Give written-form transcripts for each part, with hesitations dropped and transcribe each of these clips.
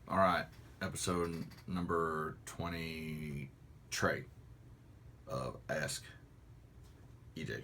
All right, episode number 20, Trey of Ask EJ.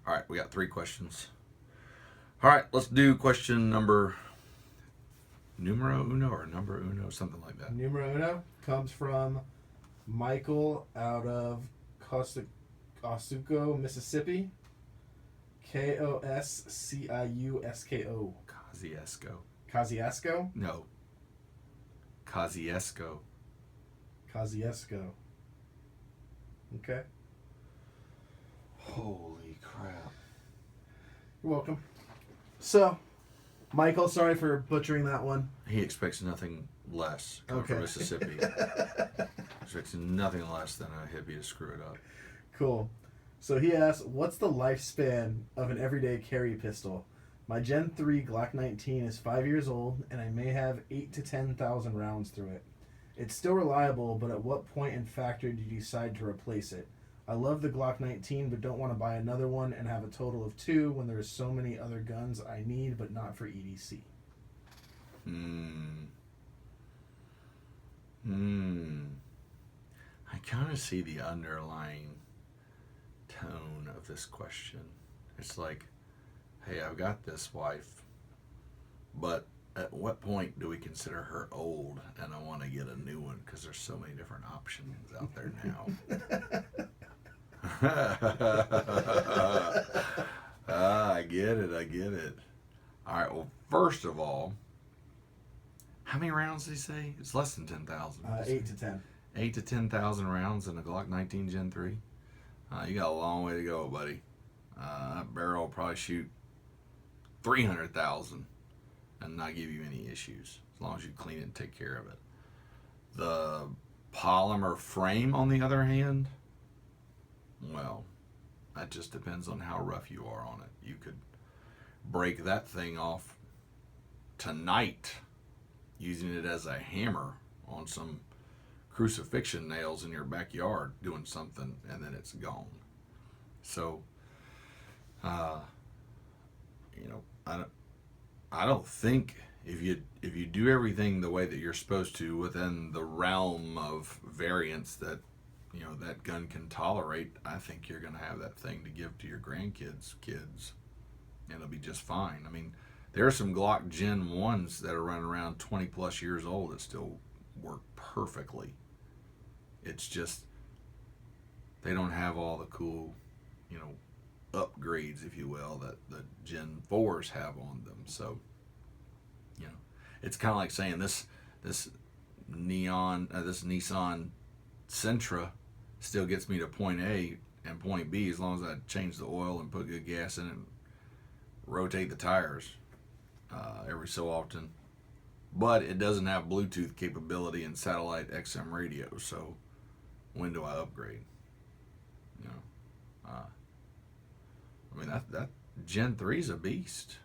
All right, we got 3 questions. All right, let's do question number numero uno or number uno, something like that. Numero uno comes from Michael out of Osceola, Mississippi. Kosciusko. Kosciusko. Kosciusko? No. Kosciusko. Kosciusko. Okay. Holy crap. You're welcome. So, Michael, sorry for butchering that one. He expects nothing less coming from Mississippi. Expects nothing less than a hippie to screw it up. Cool. So he asks, what's the lifespan of an everyday carry pistol? My Gen 3 Glock 19 is 5 years old, and I may have 8 to 10,000 rounds through it. It's still reliable, but at what point and factor do you decide to replace it? I love the Glock 19, but don't want to buy another one and have a total of 2 when there's so many other guns I need, but not for EDC. I kind of see the underlying tone of this question. It's like, hey, I've got this wife, but at what point do we consider her old and I want to get a new one because there's so many different options out there now? I get it. All right, well, first of all, how many rounds did he say? It's less than 10,000. 8 to 10. 8 to 10,000 rounds in a Glock 19 Gen 3. You got a long way to go, buddy. That barrel will probably shoot 300,000 and not give you any issues as long as you clean it and take care of it. The polymer frame, on the other hand, well, that just depends on how rough you are on it. You could break that thing off tonight using it as a hammer on some crucifixion nails in your backyard doing something, and then it's gone. So, I don't think if you do everything the way that you're supposed to within the realm of variance that that gun can tolerate, I think you're going to have that thing to give to your grandkids' kids, and it'll be just fine. I mean, there are some Glock Gen 1s that are running around 20 plus years old that still work perfectly. It's just they don't have all the cool, upgrades, if you will, that the Gen 4s have on them. So, it's kind of like saying this Nissan Sentra still gets me to point A and point B as long as I change the oil and put good gas in it and rotate the tires every so often. But it doesn't have Bluetooth capability and satellite XM radio, so when do I upgrade? That Gen 3 is a beast.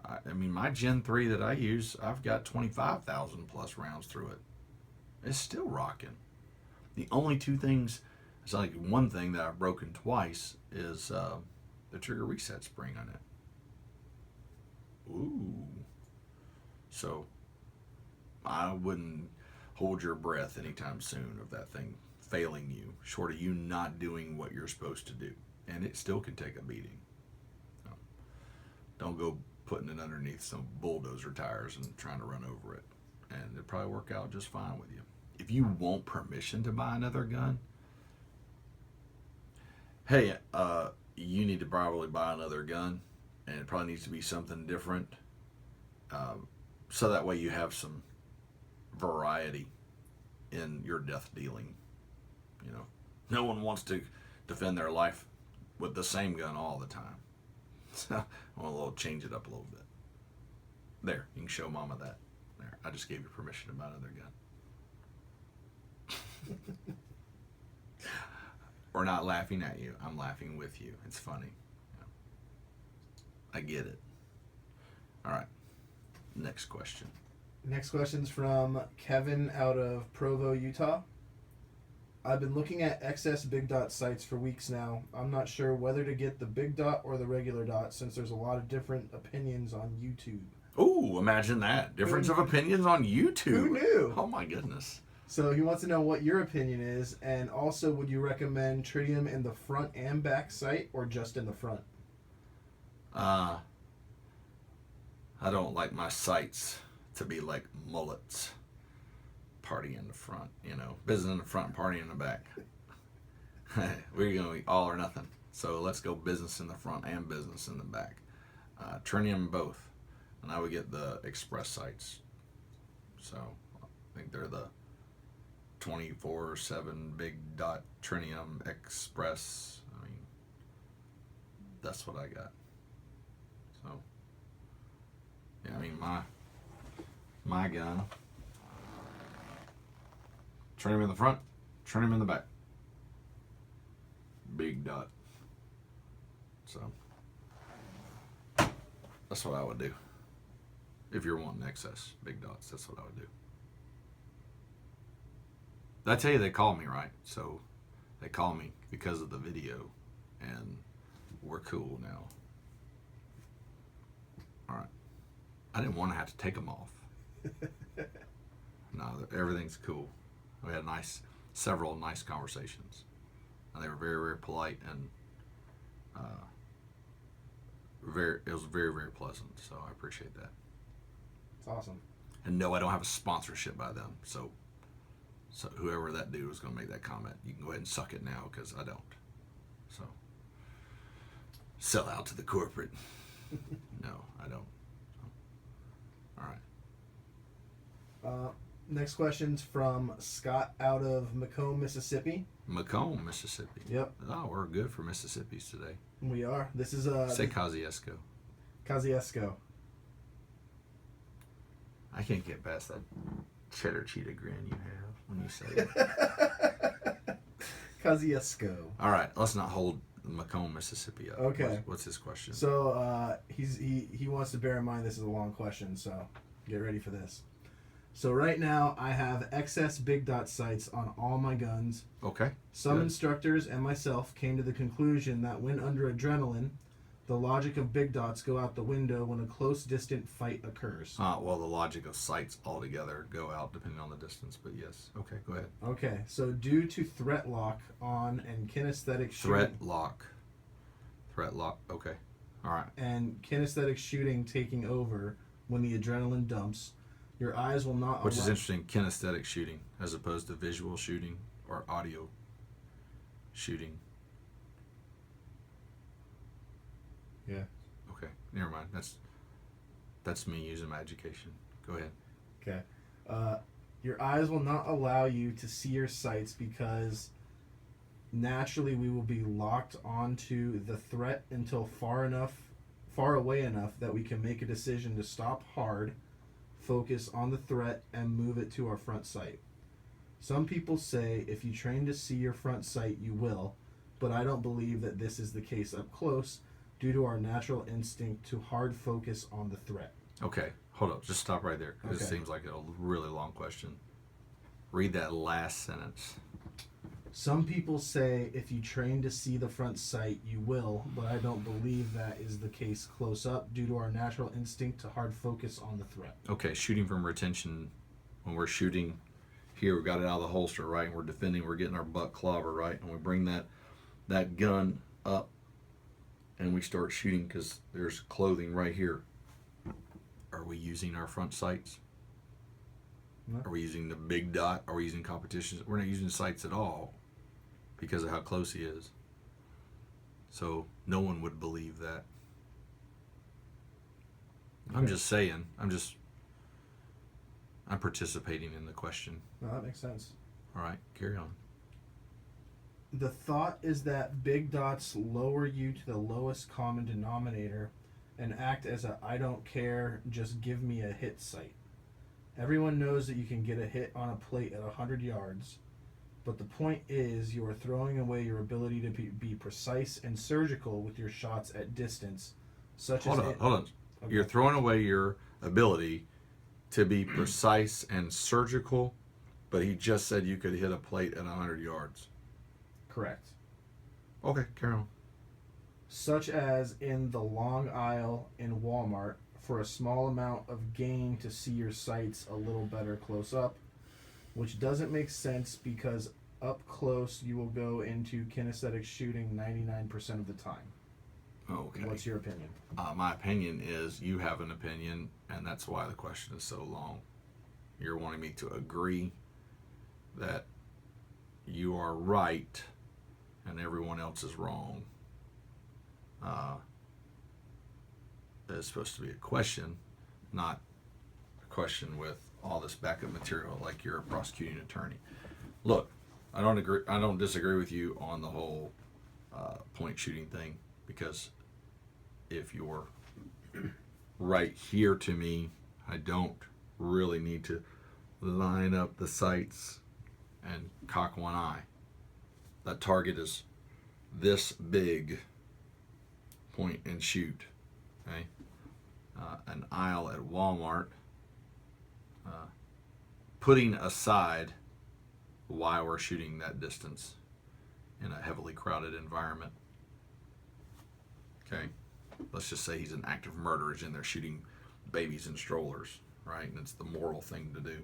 I mean, my Gen 3 that I use, I've got 25,000 plus rounds through it. It's still rocking. The only two things, it's like one thing that I've broken twice is the trigger reset spring on it. Ooh. So, I wouldn't hold your breath anytime soon of that thing failing you, short of you not doing what you're supposed to do. And it still can take a beating. So, don't go putting it underneath some bulldozer tires and trying to run over it. And it'll probably work out just fine with you. If you want permission to buy another gun, hey, you need to probably buy another gun, and it probably needs to be something different, so that way you have some variety in your death dealing. No one wants to defend their life with the same gun all the time. So I want to change it up a little bit. There, you can show Mama that. There, I just gave you permission to buy another gun. We're not laughing at you. I'm laughing with you. It's funny. I get it. All right. Next question. Next question's from Kevin out of Provo, Utah. I've been looking at XS big dot sights for weeks now. I'm not sure whether to get the big dot or the regular dot since there's a lot of different opinions on YouTube. Ooh, imagine that. Difference of opinions on YouTube. Who knew? Oh my goodness. So he wants to know what your opinion is, and also would you recommend tritium in the front and back sight, or just in the front? I don't like my sights to be like mullets. Party in the front, business in the front, party in the back. We're going to be all or nothing. So let's go business in the front and business in the back. Tritium both. And I would get the express sights. So I think they're the 24/7 big dot tritium express. I mean, that's what I got. So yeah, I mean my gun. Tritium in the front, tritium in the back. Big dot. So that's what I would do. If you're wanting excess big dots, that's what I would do. Did I tell you they called me, right? So they called me because of the video, and we're cool now. All right. I didn't want to have to take them off. No, everything's cool. We had several nice conversations. And they were very, very polite, and it was very, very pleasant. So I appreciate that. It's awesome. And no, I don't have a sponsorship by them. So whoever that dude was going to make that comment, you can go ahead and suck it now, because I don't. So sell out to the corporate. No, I don't. So. All right. Next question's from Scott out of Macomb, Mississippi. Macomb, Mississippi. Yep. Oh, we're good for Mississippi's today. We are. This is Say Kosciuszko. Kosciuszko. I can't get past that cheddar cheetah grin you have when you say it. Kosciuszko. All right, let's not hold Macomb, Mississippi up. Okay. What's his question? So he wants to bear in mind this is a long question, so get ready for this. So right now I have excess big dot sights on all my guns. Okay. Some good. instructors and myself came to the conclusion that when under adrenaline, the logic of big dots go out the window when a close distant fight occurs. Well, the logic of sights altogether go out depending on the distance, but yes. Okay, go ahead. Okay, so due to threat lock on and kinesthetic Threat shooting, lock. Okay. All right. and kinesthetic shooting taking over when the adrenaline dumps, your eyes will not Which is interesting, kinesthetic shooting as opposed to visual shooting or audio shooting. Yeah. Okay, never mind. That's me using my education. Go ahead. Okay. Your eyes will not allow you to see your sights because naturally we will be locked onto the threat until far away enough that we can make a decision to stop hard, focus on the threat, and move it to our front sight. Some people say if you train to see your front sight, you will, but I don't believe that this is the case up close due to our natural instinct to hard focus on the threat. Okay, hold up. Just stop right there. This Okay. seems like a really long question. Read that last sentence. Some people say if you train to see the front sight, you will, but I don't believe that is the case close up due to our natural instinct to hard focus on the threat. Okay, shooting from retention. When we're shooting here, we got it out of the holster, right? And we're defending, we're getting our butt clobber, right? And we bring that gun up and we start shooting because there's clothing right here. Are we using our front sights? No. Are we using the big dot? Are we using competitions? We're not using sights at all because of how close he is. So no one would believe that. Okay. I'm just saying. I'm participating in the question. No, that makes sense. All right, carry on. The thought is that big dots lower you to the lowest common denominator and act as a I don't care, just give me a hit sight. Everyone knows that you can get a hit on a plate at 100 yards, but the point is you are throwing away your ability to be precise and surgical with your shots at distance, such Hold as... on. Okay. You're throwing away your ability to be precise and surgical, but he just said you could hit a plate at 100 yards. Correct. Okay, carry on. Such as in the long aisle in Walmart for a small amount of gain to see your sights a little better close up, which doesn't make sense because up close you will go into kinesthetic shooting 99% of the time. Okay. What's your opinion? My opinion is you have an opinion, and that's why the question is so long. You're wanting me to agree that you are right and everyone else is wrong. It's supposed to be a question, not a question with all this backup material like you're a prosecuting attorney. Look, I don't disagree with you on the whole point shooting thing, because if you're right here to me, I don't really need to line up the sights and cock one eye. That target is this big, point and shoot. Okay, an aisle at Walmart. Putting aside why we're shooting that distance in a heavily crowded environment. Okay, let's just say he's an active murderer, he's in there shooting babies in strollers, right? And it's the moral thing to do.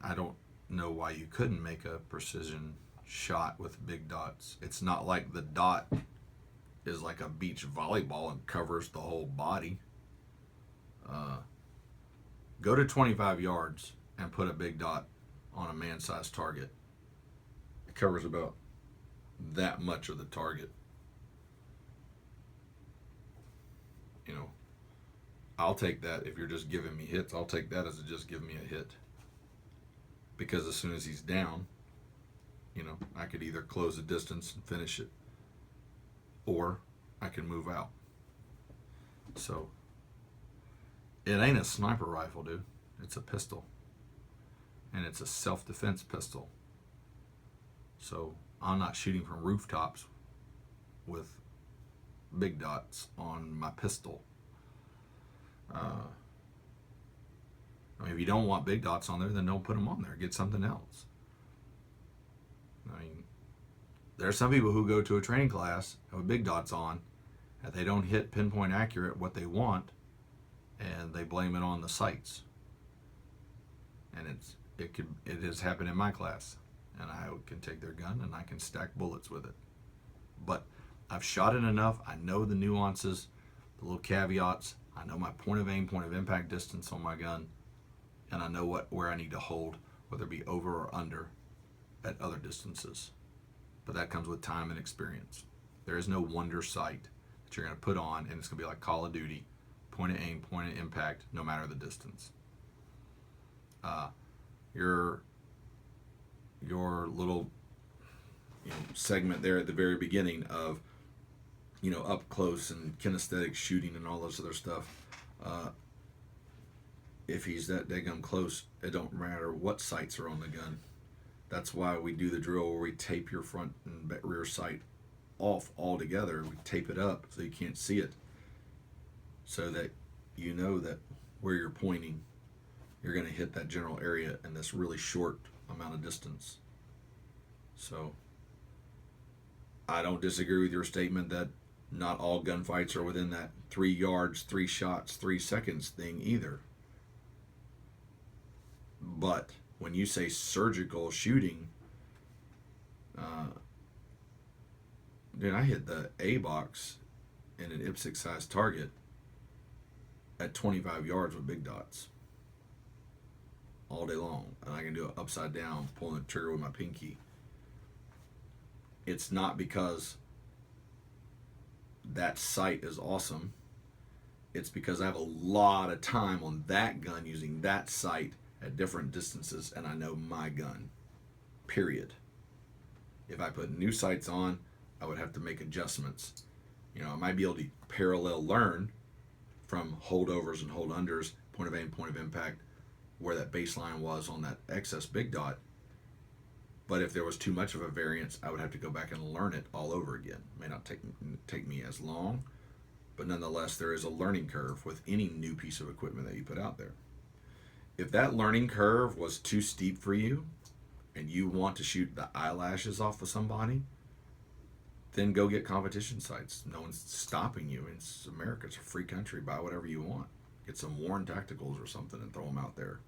I don't know why you couldn't make a precision shot with big dots. It's not like the dot is like a beach volleyball and covers the whole body. Go to 25 yards and put a big dot on a man-sized target. It covers about that much of the target. You know, I'll take that. If you're just giving me hits, I'll take that as just giving me a hit. Because as soon as he's down, you know, I could either close the distance and finish it, or I can move out. So, it ain't a sniper rifle, dude. It's a pistol. And it's a self-defense pistol. So, I'm not shooting from rooftops with big dots on my pistol. I mean, if you don't want big dots on there, then don't put them on there. Get something else. I mean, there are some people who go to a training class, have big dots on, and they don't hit pinpoint accurate what they want, and they blame it on the sights. And it has happened in my class, and I can take their gun and I can stack bullets with it. But I've shot it enough. I know the nuances, the little caveats. I know my point of aim, point of impact distance on my gun, and I know where I need to hold, whether it be over or under at other distances. But that comes with time and experience. There is no wonder sight that you're going to put on, and it's going to be like Call of Duty, point of aim, point of impact, no matter the distance. Your little segment there at the very beginning of up close and kinesthetic shooting and all this other stuff. If he's that daggum close, it don't matter what sights are on the gun. That's why we do the drill where we tape your front and rear sight off altogether. We tape it up so you can't see it, so that you know that where you're pointing, you're going to hit that general area in this really short amount of distance. So I don't disagree with your statement that not all gunfights are within that 3 yards, 3 shots, 3 seconds thing either. But when you say surgical shooting, dude, I hit the A box in an IPSC sized target at 25 yards with big dots all day long, and I can do it upside down, pulling the trigger with my pinky. It's not because that sight is awesome. It's because I have a lot of time on that gun using that sight at different distances, and I know my gun, period. If I put new sights on, I would have to make adjustments. I might be able to parallel learn from holdovers and hold unders, point of aim, point of impact, where that baseline was on that excess big dot. But if there was too much of a variance, I would have to go back and learn it all over again. It may not take me as long, but nonetheless, there is a learning curve with any new piece of equipment that you put out there. If that learning curve was too steep for you, and you want to shoot the eyelashes off of somebody, then go get competition sights. No one's stopping you. It's America. It's a free country. Buy whatever you want. Get some Warren Tacticals or something and throw them out there.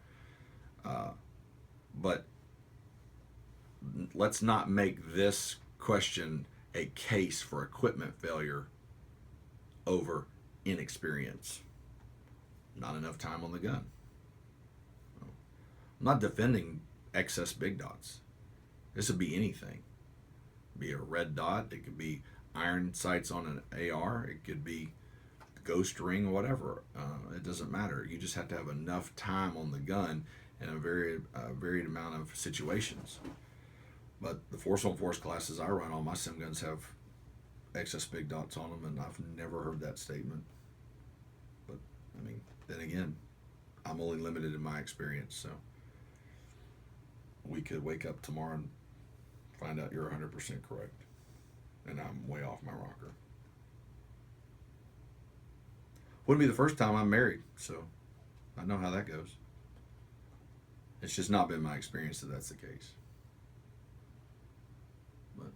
But let's not make this question a case for equipment failure over inexperience. Not enough time on the gun. I'm not defending excess big dots. This would be anything. Be a red dot. It could be iron sights on an AR. It could be ghost ring, whatever. It doesn't matter. You just have to have enough time on the gun in a very varied amount of situations. But the force on force classes I run, all my sim guns have excess big dots on them, and I've never heard that statement. But I mean, then again, I'm only limited in my experience, so we could wake up tomorrow and find out you're 100% correct, and I'm way off my rocker. Wouldn't be the first time I'm married, so I know how that goes. It's just not been my experience that that's the case. But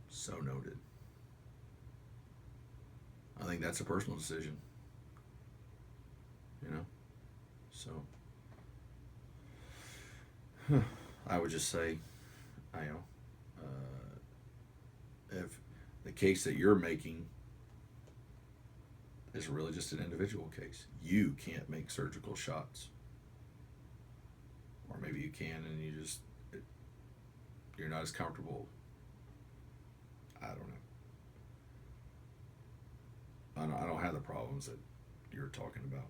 so noted. I think that's a personal decision. You know? So I would just say, if the case that you're making is really just an individual case, you can't make surgical shots, or maybe you can and you're not as comfortable. I don't know. I don't have the problems that you're talking about.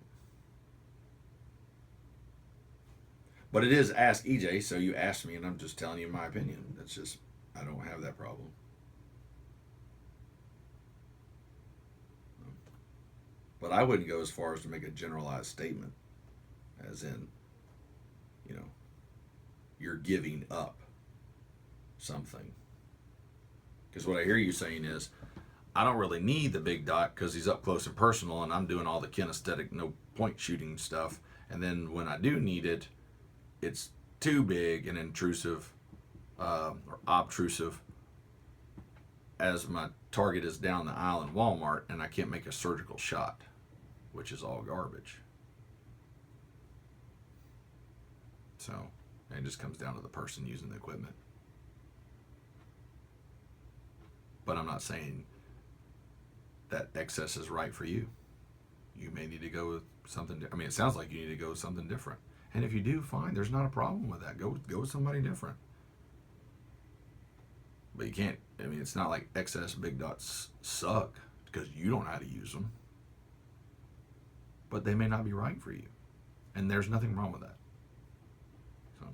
But it is Ask EJ, so you asked me and I'm just telling you my opinion. That's just, I don't have that problem. But I wouldn't go as far as to make a generalized statement, as in, you're giving up something. Because what I hear you saying is, I don't really need the big dot because he's up close and personal and I'm doing all the kinesthetic, no point shooting stuff. And then when I do need it, it's too big and intrusive or obtrusive, as my target is down the aisle in Walmart and I can't make a surgical shot, which is all garbage. So it just comes down to the person using the equipment. But I'm not saying that excess is right for you. You may need to go with something. It sounds like you need to go with something different. And if you do, fine. There's not a problem with that. Go with somebody different. But you can't. It's not like excess big dots suck because you don't know how to use them. But they may not be right for you, and there's nothing wrong with that. So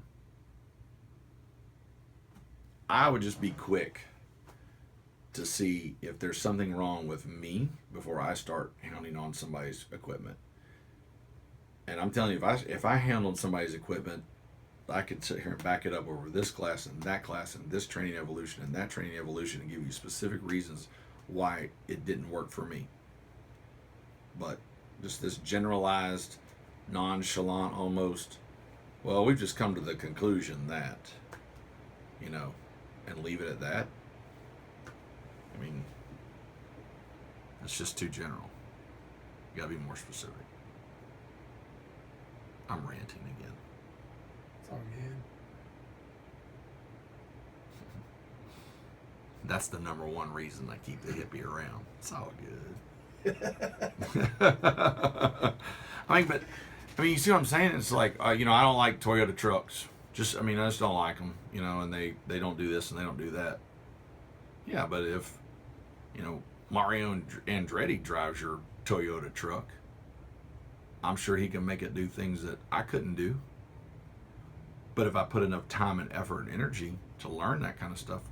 I would just be quick to see if there's something wrong with me before I start hounding on somebody's equipment. And I'm telling you, if I handled somebody's equipment, I could sit here and back it up over this class and this training evolution and that training evolution and give you specific reasons why it didn't work for me. But just this generalized, nonchalant almost, well, we've just come to the conclusion that, and leave it at that. That's just too general. You gotta be more specific. I'm ranting again. It's all good. That's the number one reason I keep the hippie around. It's all good. You see what I'm saying? It's like, I don't like Toyota trucks. I just don't like them, and they don't do this and they don't do that. Yeah, but if, Mario Andretti drives your Toyota truck, I'm sure he can make it do things that I couldn't do. But if I put enough time and effort and energy to learn that kind of stuff,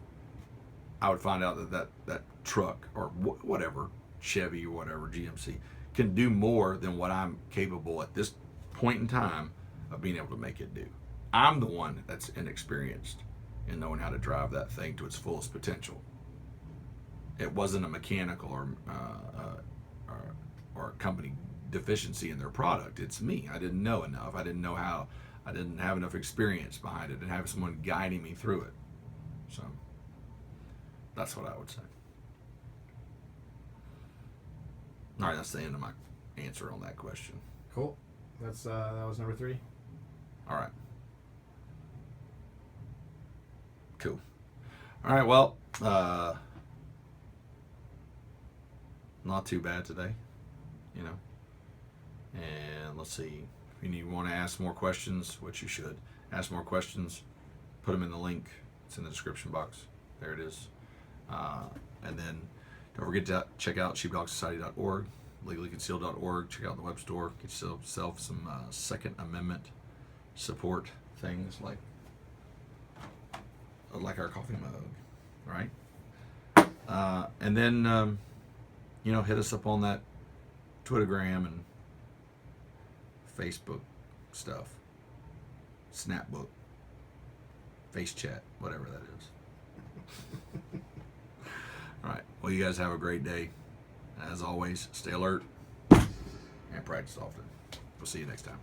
I would find out that truck or whatever, Chevy or whatever, GMC, can do more than what I'm capable at this point in time of being able to make it do. I'm the one that's inexperienced in knowing how to drive that thing to its fullest potential. It wasn't a mechanical or a company deficiency in their product. It's me. I didn't know enough. I didn't know how. I didn't have enough experience behind it and have someone guiding me through it. So That's what I would say. All right, that's the end of my answer on that question. Cool. That's that was number 3. All right. Cool. All right, well, not too bad today, you know. And let's see, if you want to ask more questions, which you should, ask more questions, put them in the link. It's in the description box. There it is. And then don't forget to check out sheepdogsociety.org, legallyconcealed.org. Check out the web store. Get yourself some Second Amendment support things like our coffee mug, right? And then, hit us up on that Twittergram and Facebook stuff, Snapbook, Face Chat, whatever that is. All right. Well, you guys have a great day. As always, stay alert and practice often. We'll see you next time.